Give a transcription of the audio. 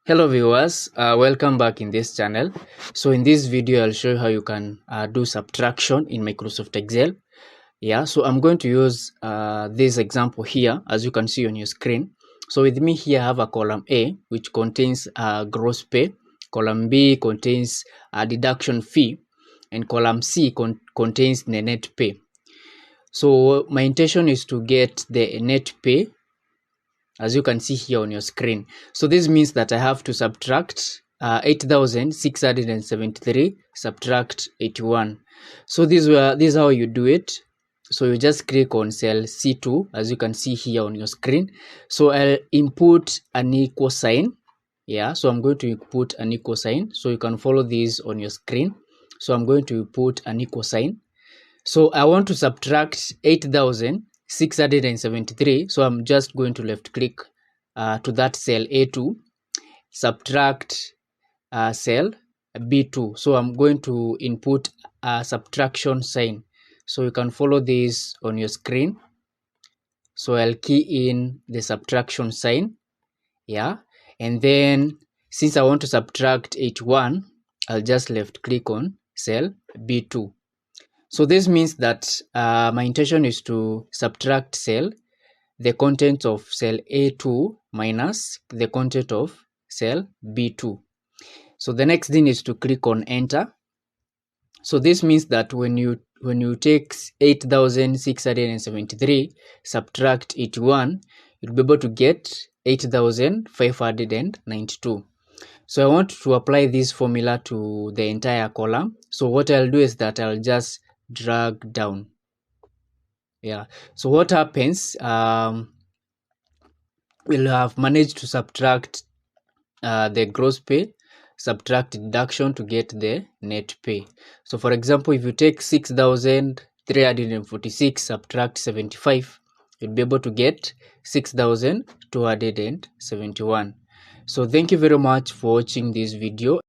Hello viewers, welcome back in this channel. So in this video I'll show you how you can do subtraction in Microsoft Excel. So I'm going to use this example here, as you can see on your screen. So with me here I have a column A which contains gross pay, column B contains deduction fee, and column C contains the net pay. So my intention is to get the net pay, as you can see here on your screen. So this means that I have to subtract 8,673 subtract 81. So this is how you do it. So you just click on cell C2, as you can see here on your screen. So I'll input an equal sign. So I'm going to input an equal sign, so you can follow this on your screen. So I'm going to put an equal sign. So I want to subtract 8,673. So I'm just going to left click to that cell A2, subtract cell B2. So I'm going to input a subtraction sign. So you can follow this on your screen. So I'll key in the subtraction sign. And then since I want to subtract 81, I'll just left click on cell B2. So this means that my intention is to subtract the content of cell A2 minus the content of cell B2. So the next thing is to click on enter. So this means that when you take 8,673 subtract 81, you'll be able to get 8,592. So I want to apply this formula to the entire column. So what I'll do is that I'll just drag down. So what happens, we'll have managed to subtract the gross pay, subtract deduction to get the net pay. So for example, if you take 6,346 subtract 75, you'll be able to get 6,271. So thank you very much for watching this video.